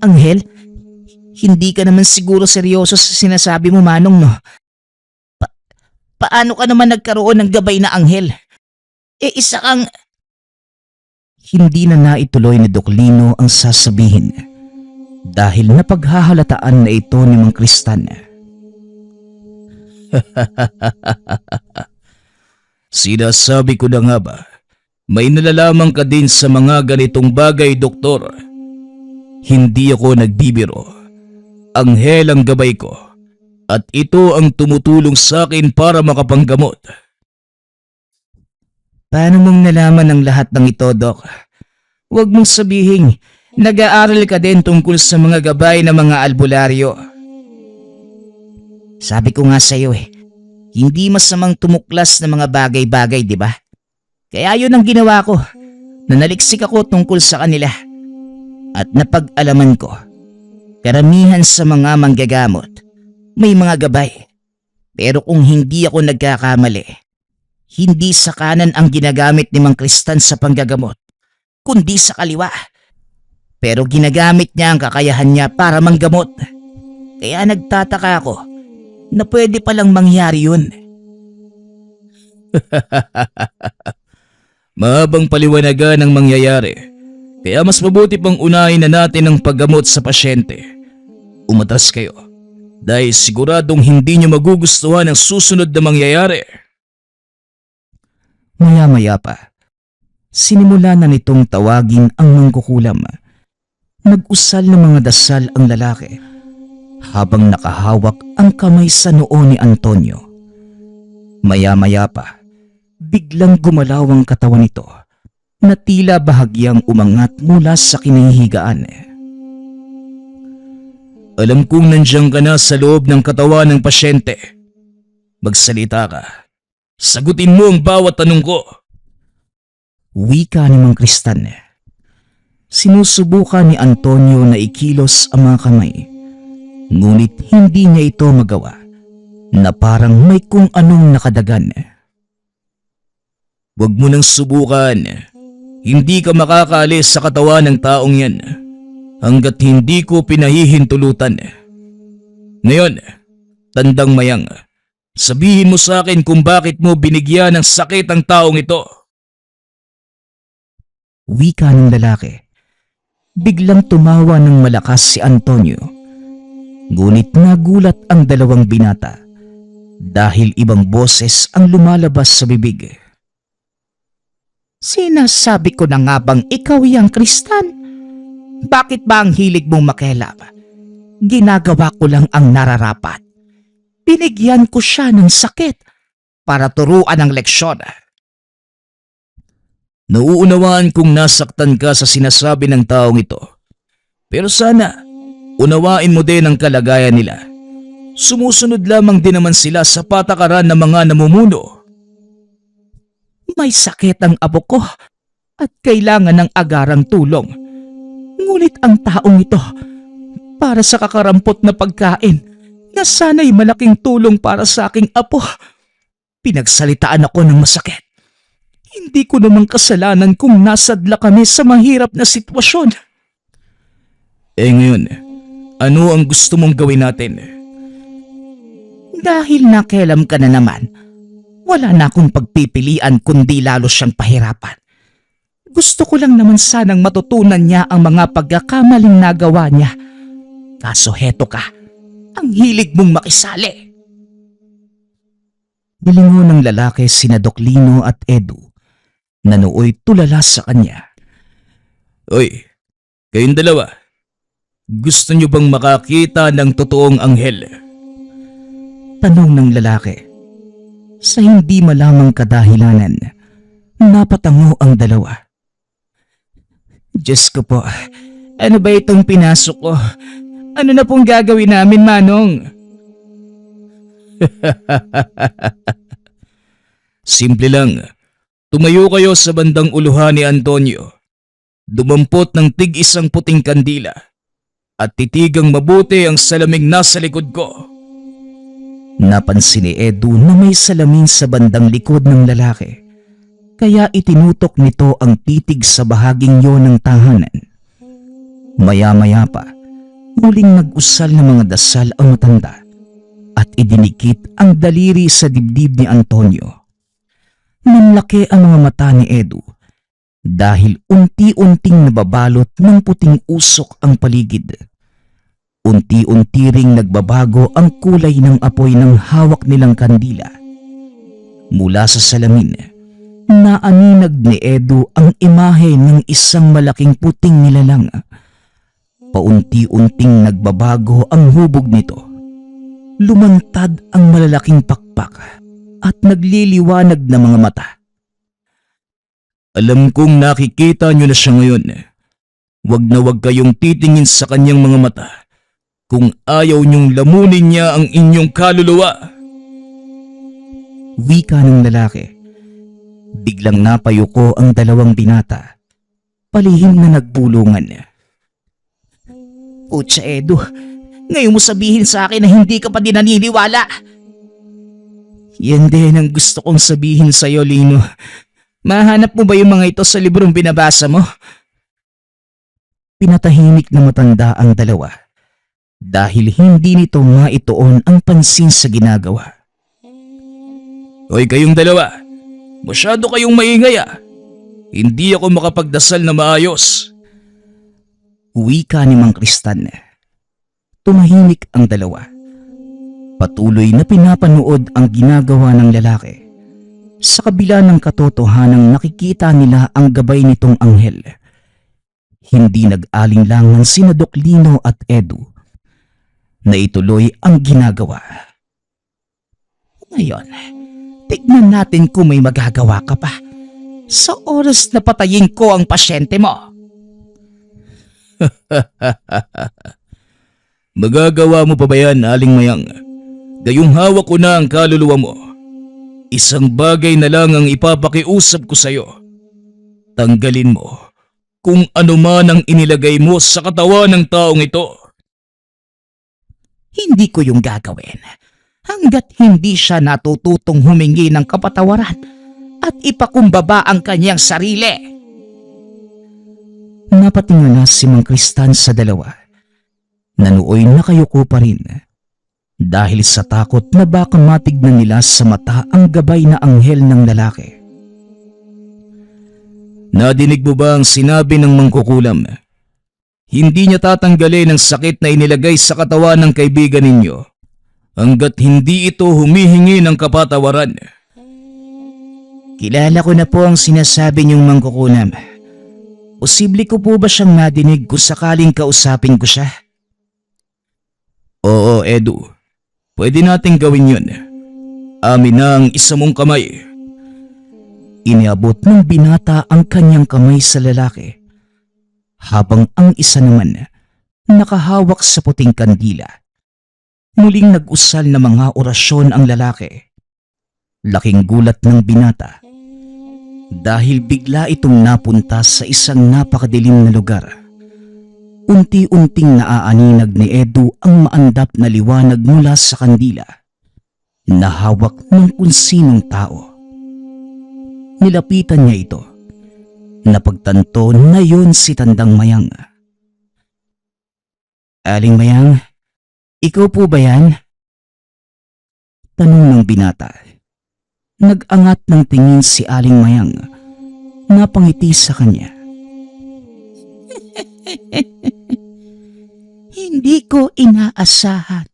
Anghel? Hindi ka naman siguro seryoso sa sinasabi mo, Manong, no? Paano ka naman nagkaroon ng gabay na anghel? Isa kang... Hindi na naituloy ni Doc Lino ang sasabihin dahil napaghahalataan na ito ni Mang Kristan. Sinasabi ko na nga ba, may nalalaman ka din sa mga ganitong bagay, doktor. Hindi ako nagbibiro. Anghel ang gabay ko at ito ang tumutulong sa akin para makapanggamot. Paano mong nalaman ang lahat ng ito, Doc? Huwag mong sabihin, nag-aaral ka din tungkol sa mga gabay ng mga albularyo. Sabi ko nga sa iyo hindi masamang tumuklas ng mga bagay-bagay, di ba? Kaya yun ang ginawa ko, nanaliksik ako tungkol sa kanila. At napag-alaman ko, karamihan sa mga manggagamot, may mga gabay. Pero kung hindi ako nagkakamali, hindi sa kanan ang ginagamit ni Mang Kristan sa panggagamot, kundi sa kaliwa. Pero ginagamit niya ang kakayahan niya para manggamot. Kaya nagtataka ako na pwede palang mangyari yun. Mahabang paliwanagan ang mangyayari. Kaya mas mabuti pang unahin na natin ang paggamot sa pasyente. Umatras kayo dahil siguradong hindi nyo magugustuhan ang susunod na mangyayari. Maya-maya pa, sinimula na nitong tawagin ang mangkukulam. Nag-usal ng mga dasal ang lalaki habang nakahawak ang kamay sa noo ni Antonio. Maya-maya pa, biglang gumalaw ang katawan nito na tila bahagyang umangat mula sa kinahihigaan. Alam kong nandiyan ka na sa loob ng katawan ng pasyente. Magsalita ka. Sagutin mo ang bawat tanong ko. Wika ni Mang Kristan. Sinusubukan ni Antonio na ikilos ang mga kamay. Ngunit hindi niya ito magawa na parang may kung anong nakadagan. Huwag mo nang subukan. Hindi ka makakaalis sa katawan ng taong yan hanggat hindi ko pinahihintulutan. Ngayon, tandang mayang, sabihin mo sa akin kung bakit mo binigyan ng sakit ang taong ito. Wika ng lalaki. Biglang tumawa ng malakas si Antonio. Ngunit nagulat ang dalawang binata dahil ibang boses ang lumalabas sa bibig. Sinasabi ko na nga bang ikaw yang Kristan? Bakit ba ang hilig mong makialam? Ginagawa ko lang ang nararapat. Binigyan ko siya ng sakit para turuan ang leksyon. Nauunawaan kong nasaktan ka sa sinasabi ng taong ito. Pero sana, unawain mo din ang kalagayan nila. Sumusunod lamang din naman sila sa patakaran ng mga namumuno. May sakit ang apo ko at kailangan ng agarang tulong. Ngunit ang taong ito, para sa kakarampot na pagkain, na sana'y malaking tulong para sa aking apo. Pinagsalitaan ako ng masakit. Hindi ko namang kasalanan kung nasadla kami sa mahirap na sitwasyon. Ngayon, ano ang gusto mong gawin natin? Dahil nakialam ka na naman, wala na akong pagpipilian kundi lalo siyang pahirapan. Gusto ko lang naman sanang matutunan niya ang mga pagkakamaling nagawa niya. Kaso heto ka, ang hilig mong makisali. Nilingon ng lalaki sina Doc Lino at Edu na nooy tulala sa kanya. Oy, kayong dalawa. Gusto niyo bang makakita ng totoong anghel? Tanong ng lalaki. Sa hindi malamang kadahilanan, napatango ang dalawa. Diyos ko po, ano ba itong pinasok ko? Ano na pong gagawin namin, Manong? Simple lang. Tumayo kayo sa bandang uluhan ni Antonio. Dumampot ng tig-isang puting kandila at titigang mabuti ang salaming nasa likod ko. Napansin ni Edu na may salamin sa bandang likod ng lalaki, kaya itinutok nito ang titig sa bahaging yon ng tahanan. Maya-maya pa, muling nag-usal ng mga dasal ang matanda at idinikit ang daliri sa dibdib ni Antonio. Nanlaki ang mga mata ni Edu dahil unti-unting nababalot ng puting usok ang paligid. Unti-unti ring nagbabago ang kulay ng apoy ng hawak nilang kandila. Mula sa salamin, naaninag ni Edu ang imahe ng isang malaking puting nilalang. Paunti-unting nagbabago ang hubog nito. Lumantad ang malalaking pakpak at nagliliwanag na mga mata. Alam kong nakikita niyo na siya ngayon. Wag na wag kayong titingin sa kanyang mga mata kung ayaw niyong lamunin niya ang inyong kaluluwa. Wika ng lalaki. Biglang napayuko ang dalawang binata. Palihim na nagbulungan. Putya Edu, ngayon mo sabihin sa akin na hindi ka pa din naniniwala. Yan din ang gusto kong sabihin sa'yo, Lino. Mahanap mo ba yung mga ito sa librong binabasa mo? Pinatahimik na matanda ang dalawa dahil hindi nito maituon ang pansin sa ginagawa. Hoy kayong dalawa, masyado kayong maingay ah. Hindi ako makapagdasal na maayos. Wika ni Mang Kristan. Tumahimik ang dalawa. Patuloy na pinapanood ang ginagawa ng lalaki. Sa kabila ng katotohanang nakikita nila ang gabay nitong anghel. Hindi nag-alinlangan sina Doc Lino at Edu na ituloy ang ginagawa. Ngayon, tignan natin kung may magagawa ka pa sa oras na patayin ko ang pasyente mo. Magagawa mo pa ba yan, Aling Mayang? Gayong hawak ko na ang kaluluwa mo. Isang bagay na lang ang ipapakiusap ko sa'yo. Tanggalin mo kung ano man ang inilagay mo sa katawan ng taong ito. Hindi ko yung gagawin hanggat hindi siya natututong humingi ng kapatawaran at ipakumbaba ang kanyang sarili. Napatingala si Mang Kristan sa dalawa. Nanuoy nakayuko pa rin dahil sa takot na baka matignan nila sa mata ang gabay na anghel ng lalaki. Nadinig mo ba ang sinabi ng mangkukulam? Hindi niya tatanggalin ang sakit na inilagay sa katawan ng kaibigan ninyo hanggat hindi ito humihingi ng kapatawaran. Kilala ko na po ang sinasabi niyong mangkukulam. Posible ko po ba siyang nadinig kung sakaling kausapin ko siya? Oo, Edu. Pwede nating gawin yun. Amin na ang isa mong kamay. Iniabot ng binata ang kanyang kamay sa lalaki, habang ang isa naman nakahawak sa puting kandila. Muling nag-usal na mga orasyon ang lalaki. Laking gulat ng binata dahil bigla itong napunta sa isang napakadilim na lugar. Unti-unting naaaninag ni Edu ang maandap na liwanag mula sa kandila na hawak ng kung sinong tao. Nilapitan niya ito. Napagtanto na yon si Tandang Mayang. Aling Mayang, ikaw po ba yan? Tanong ng binata. Nag-angat ng tingin si Aling Mayang. Napangiti sa kanya. Hindi ko inaasahan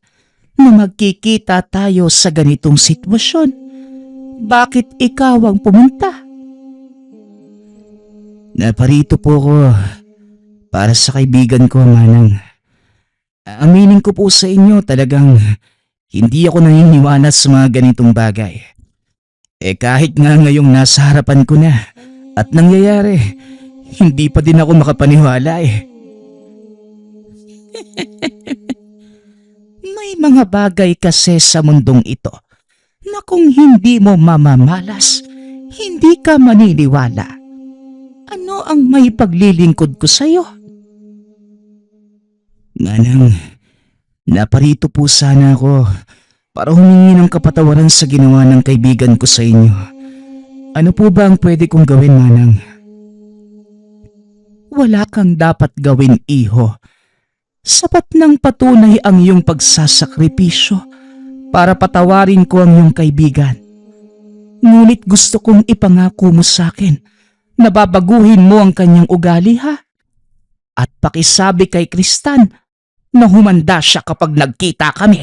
na magkikita tayo sa ganitong sitwasyon. Bakit ikaw ang pumunta? Naparito po ko para sa kaibigan ko, Manang. Aminin ko po sa inyo, talagang hindi ako naniniwala sa mga ganitong bagay. Kahit nga ngayong nasa harapan ko na at nangyayari, hindi pa din ako makapaniwala May mga bagay kasi sa mundong ito na kung hindi mo mamamalas, hindi ka maniniwala. Ano ang may paglilingkod ko sa'yo? Manang, naparito po sana ako para humingi ng kapatawaran sa ginawa ng kaibigan ko sa inyo. Ano po ba ang pwede kong gawin, Manang? Wala kang dapat gawin, iho. Sapat ng patunay ang iyong pagsasakripisyo para patawarin ko ang iyong kaibigan. Ngunit gusto kong ipangako mo sa akin na babaguhin mo ang kanyang ugali, ha? At pakisabi kay Kristan na humanda siya kapag nagkita kami.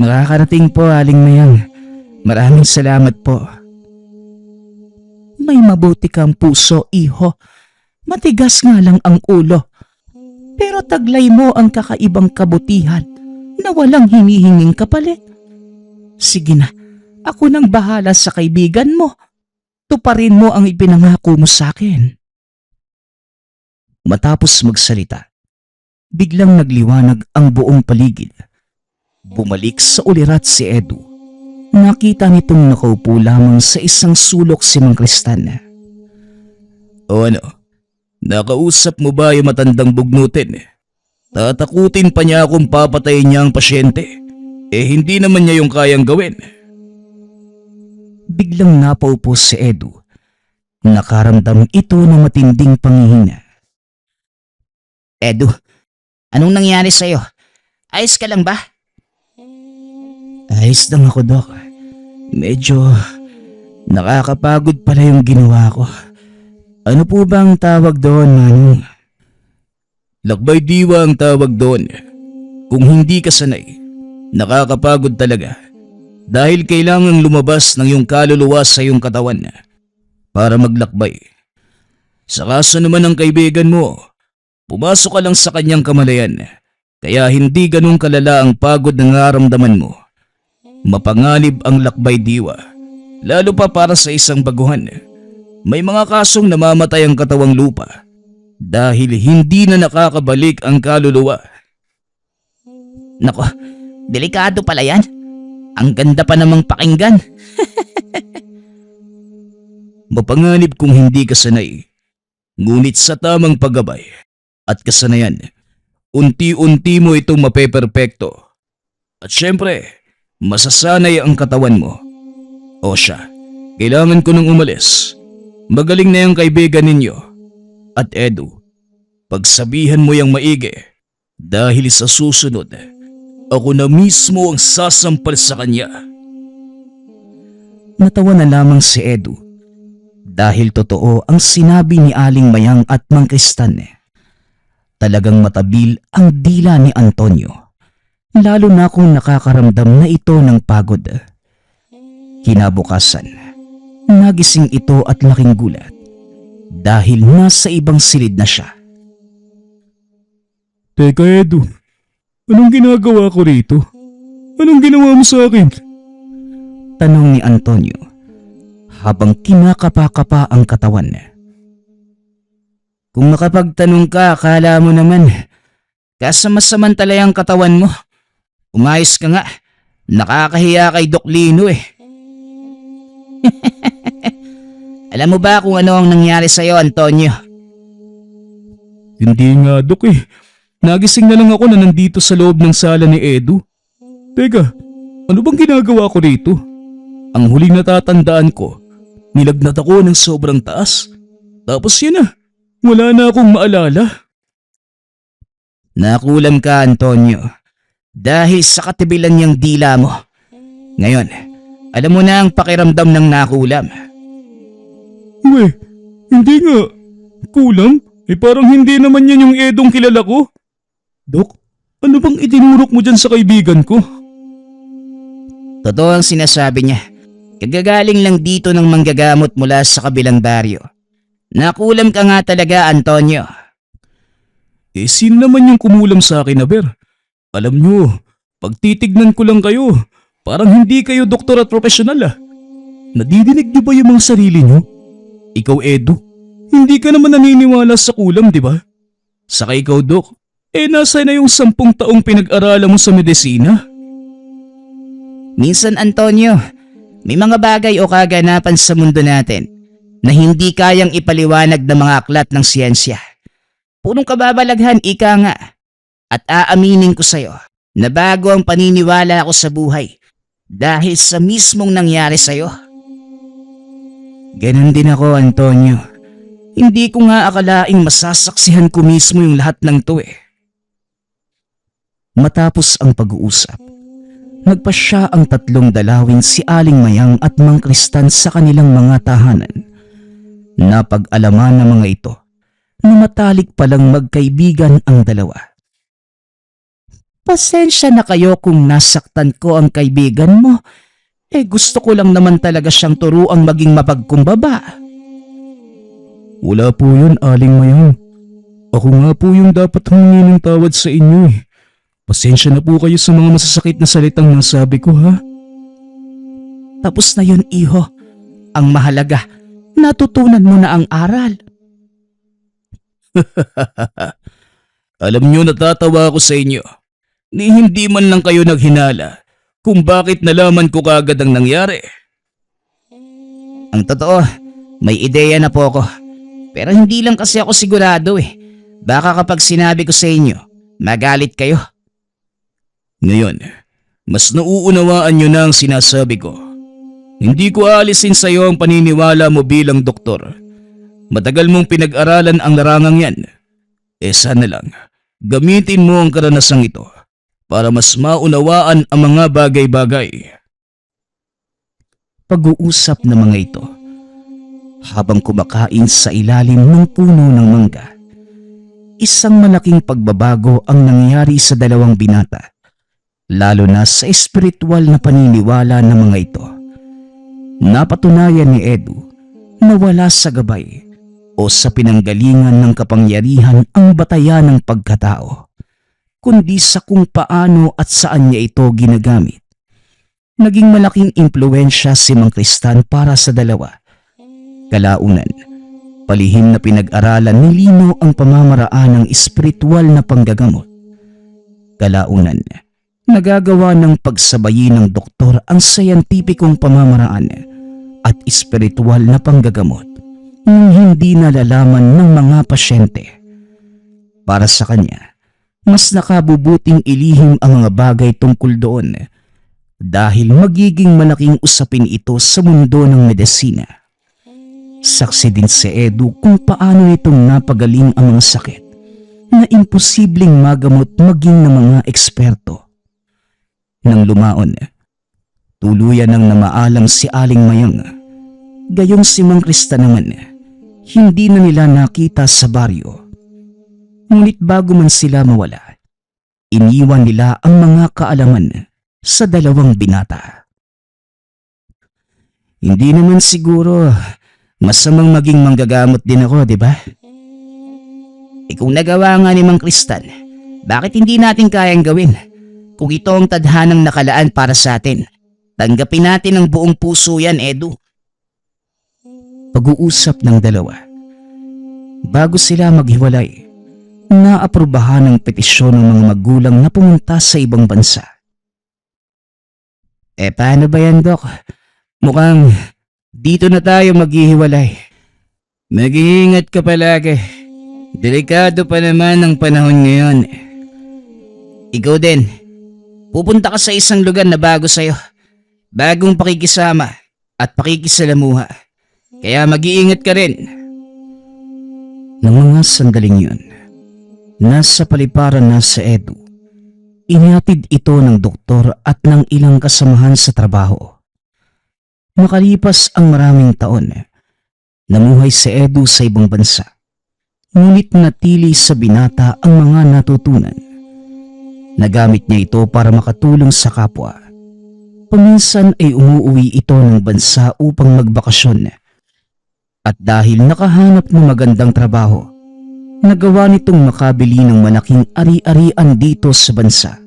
Makakarating po, Aling Mayang. Maraming salamat po. May mabuti kang puso, iho. Matigas nga lang ang ulo. Pero taglay mo ang kakaibang kabutihan na walang hinihinging kapalit. Sige na, ako nang bahala sa kaibigan mo. Tuparin mo ang ipinangako mo sa akin. Matapos magsalita, biglang nagliwanag ang buong paligid. Bumalik sa ulirat si Edu. Nakita nitong nakaupo lamang sa isang sulok si Mang Kristan. O ano, nakausap mo ba yung matandang bugnutin? Tatakutin pa niya akong papatayin niya ang pasyente. Hindi naman niya yung kayang gawin. Biglang napaupo si Edu. Nakaramdam ito ng matinding panghihina. Edu, anong nangyari sa'yo? Ayos ka lang ba? Ayos lang ako, Dok. Medyo nakakapagod pala yung ginawa ko. Ano po ba ang tawag doon, Manong? Lakbay diwa ang tawag doon. Kung hindi ka sanay, nakakapagod talaga. Dahil kailangang lumabas ng iyong kaluluwa sa iyong katawan para maglakbay. Sa kaso naman ng kaibigan mo, pumasok ka lang sa kanyang kamalayan, kaya hindi ganun kalala ang pagod na nararamdaman mo. Mapanganib ang lakbay diwa, lalo pa para sa isang baguhan. May mga kasong namamatay ang katawang lupa dahil hindi na nakakabalik ang kaluluwa. Nako, delikado pala yan. Ang ganda pa namang pakinggan. Mapanganib kung hindi ka sanay. Ngunit sa tamang paggabay at kasanayan, unti-unti mo itong mapeperpekto. At syempre, masasanay ang katawan mo. O siya, kailangan ko nang umalis. Magaling na yung kaibigan ninyo. At Edu, pagsabihan mo yung maigi dahil sa susunod, ako na mismo ang sasampal sa kanya. Natawa na lamang si Edu dahil totoo ang sinabi ni Aling Mayang at Mang Kristan. Talagang matabil ang dila ni Antonio, lalo na kung nakakaramdam na ito ng pagod. Kinabukasan, nagising ito at laking gulat dahil nasa ibang silid na siya. Teka, Edu, anong ginagawa ko rito? Anong ginawa mo sa akin? Tanong ni Antonio habang kinakapa-kapa ang katawan. Kung makapagtanong ka, akala mo naman kasama-samantala ang katawan mo. Umayos ka nga, nakakahiya kay Doc Lino Alam mo ba kung ano ang nangyari sa'yo, Antonio? Hindi nga, Dok Nagising na lang ako na nandito sa loob ng sala ni Edu. Teka, ano bang ginagawa ko rito? Ang huling natatandaan ko, nilagnat ako ng sobrang taas. Tapos yun wala na akong maalala. Nakulam ka, Antonio. Dahil sa katibilan niyang dila mo. Ngayon, alam mo na ang pakiramdam ng nakulam. Hindi nga. Kulam? Parang hindi naman yan yung Edong kilala ko. Dok, ano bang itinurok mo dyan sa kaibigan ko? Totoo ang sinasabi niya. Kagagaling lang dito ng manggagamot mula sa kabilang baryo. Nakulam ka nga talaga, Antonio. Sino naman yung kumulam sa akin, Aber? Alam nyo, pag titignan ko lang kayo, parang hindi kayo doktor at profesional Nadidinig niyo ba yung mga sarili nyo? Ikaw, Edu, hindi ka naman naniniwala sa kulam, di ba? Saka ikaw, Dok, nasa na yung 10 taong pinag-aralan mo sa medisina? Minsan, Antonio, may mga bagay o kaganapan sa mundo natin na hindi kayang ipaliwanag ng mga aklat ng siyensya. Punong kababalaghan, ika nga. At aaminin ko sa'yo na bago ang paniniwala ko sa buhay dahil sa mismong nangyari sa'yo. Ganon din ako, Antonio. Hindi ko nga akalaing masasaksihan ko mismo yung lahat ng to Matapos ang pag-uusap, nagpasya ang 3 dalawin si Aling Mayang at Mang Kristan sa kanilang mga tahanan. Napag-alaman ng mga ito na matalik palang magkaibigan ang dalawa. Pasensya na kayo kung nasaktan ko ang kaibigan mo. Gusto ko lang naman talaga siyang turuang maging mapagkumbaba. Wala po yun, Aling Mayang. Ako nga po yung dapat humingi ng tawad sa inyo Pasensya na po kayo sa mga masasakit na salitang nasabi ko, ha? Tapos na yun, iho. Ang mahalaga, natutunan mo na ang aral. Alam nyo, natatawa ako sa inyo. Ni hindi man lang kayo naghinala kung bakit nalaman ko kagad ang nangyari. Ang totoo, may ideya na po ako. Pero hindi lang kasi ako sigurado Baka kapag sinabi ko sa inyo, magalit kayo. Ngayon, mas nauunawaan nyo na ang sinasabi ko. Hindi ko aalisin sa iyo ang paniniwala mo bilang doktor. Matagal mong pinag-aralan ang larangang yan. Sana lang, gamitin mo ang karanasang ito para mas maunawaan ang mga bagay-bagay. Pag-uusap ng mga ito habang kumakain sa ilalim ng puno ng mangga. Isang malaking pagbabago ang nangyari sa dalawang binata, lalo na sa espiritual na paniniwala ng mga ito. Napatunayan ni Edu na wala sa gabay o sa pinanggalingan ng kapangyarihan ang batayan ng pagkatao, kundi sa kung paano at saan niya ito ginagamit. Naging malaking impluwensya si Mang Kristan para sa dalawa. Kalaunan, palihim na pinag-aralan ni Lino ang pamamaraan ng espiritual na panggagamot. Kalaunan, nagagawa ng pagsabayin ng doktor ang sayantipikong pamamaraan at espiritual na panggagamot nang hindi nalalaman ng mga pasyente. Para sa kanya, mas nakabubuting ilihim ang mga bagay tungkol doon dahil magiging malaking usapin ito sa mundo ng medisina. Saksi din si Edu kung paano nitong napagaling ang mga sakit na imposibleng magamot maging ng mga eksperto. Nang lumaon, tuluyan nang namaalam si Aling Mayang. Gayong si Mang Kristan naman, hindi na nila nakita sa baryo. Ngunit bago man sila mawala, iniwan nila ang mga kaalaman sa dalawang binata. Hindi naman siguro masamang maging manggagamot din ako, di ba? Kung nagawa nga ni Mang Kristan, bakit hindi natin kayang gawin? Kung ito ang tadhanang nakalaan para sa atin, tanggapin natin ang buong puso yan, Edu. Pag-uusap ng dalawa. Bago sila maghiwalay, naaprubahan ang petisyon ng mga magulang na pumunta sa ibang bansa. Paano ba yan, Dok? Mukhang dito na tayo maghihiwalay. Mag-iingat ka palagi. Delikado pa naman ang panahon ngayon. Ikaw din. Pupunta ka sa isang lugar na bago sa'yo. Bagong pakikisama at pakikisalamuha. Kaya mag-iingat ka rin. Nang mga sandaling yun, nasa paliparan na sa Edu. Inihatid ito ng doktor at ng ilang kasamahan sa trabaho. Makalipas ang maraming taon, namuhay si Edu sa ibang bansa. Ngunit natili sa binata ang mga natutunan. Nagamit niya ito para makatulong sa kapwa. Paminsan ay umuuwi ito ng bansa upang magbakasyon. At dahil nakahanap ng magandang trabaho, nagawa nitong makabili ng malaking ari-arian dito sa bansa.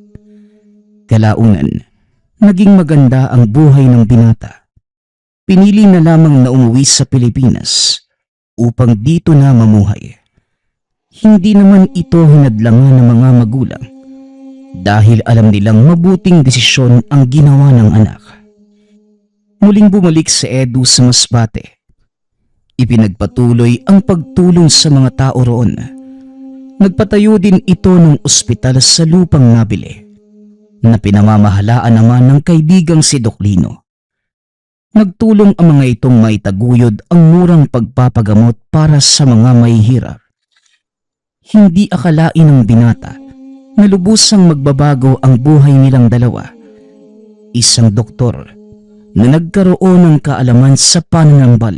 Kalaunan, naging maganda ang buhay ng binata. Pinili na lamang na umuwi sa Pilipinas upang dito na mamuhay. Hindi naman ito hinadlangan ng mga magulang dahil alam nilang mabuting desisyon ang ginawa ng anak. Muling bumalik si Edu sa Masbate. Ipinagpatuloy ang pagtulong sa mga tao roon. Nagpatayo din ito ng ospital sa lupang nabili na pinamamahalaan naman ng kaibigang si Doc Lino. Nagtulong ang mga itong maitaguyod ang murang pagpapagamot para sa mga mahihirap. Hindi akalain ng binata na lubusang magbabago ang buhay nilang dalawa. Isang doktor na nagkaroon ng kaalaman sa pananambal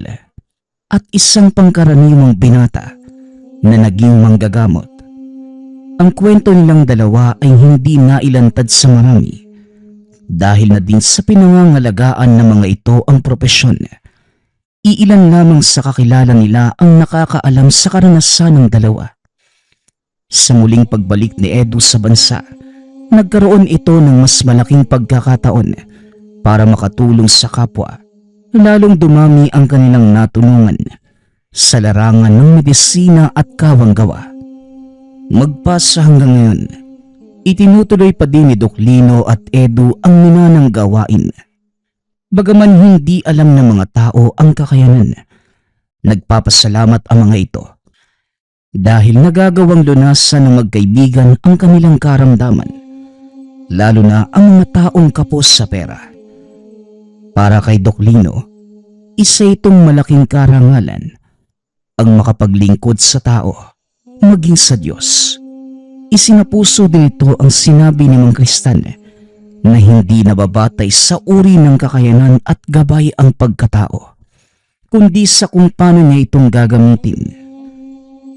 at isang pangkaraniwang binata na naging manggagamot. Ang kwento nilang dalawa ay hindi nailantad sa marami dahil na din sa pinangangalagaan ng mga ito ang propesyon. Iilan lamang sa kakilala nila ang nakakaalam sa karanasan ng dalawa. Sa muling pagbalik ni Edu sa bansa, nagkaroon ito ng mas malaking pagkakataon para makatulong sa kapwa. Lalong dumami ang kanilang natulungan sa larangan ng medisina at kawanggawa. Magpasa hanggang ngayon, itinutuloy pa din ni Doc Lino at Edu ang minanang gawain. Bagaman hindi alam ng mga tao ang kakayanan, nagpapasalamat ang mga ito dahil nagagawang lunasan ng magkaibigan ang kanilang karamdaman, lalo na ang mga taong kapos sa pera. Para kay Doc Lino, isa itong malaking karangalan ang makapaglingkod sa tao, maging sa Diyos. Isinapuso din ito ang sinabi ni Mang Kristan na hindi nababatay sa uri ng kakayanan at gabay ang pagkatao, kundi sa kung paano niya itong gagamitin.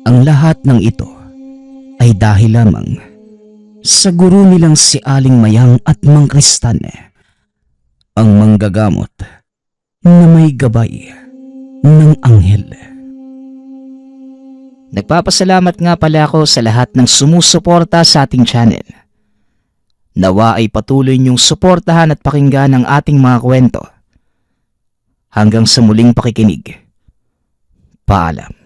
Ang lahat ng ito ay dahil lamang sa guro nilang si Aling Mayang at Mang Kristan, ang manggagamot na may gabay ng anghel. Nagpapasalamat nga pala ako sa lahat ng sumusuporta sa ating channel. Nawa ay patuloy niyong suportahan at pakinggan ang ating mga kwento. Hanggang sa muling pakikinig. Paalam.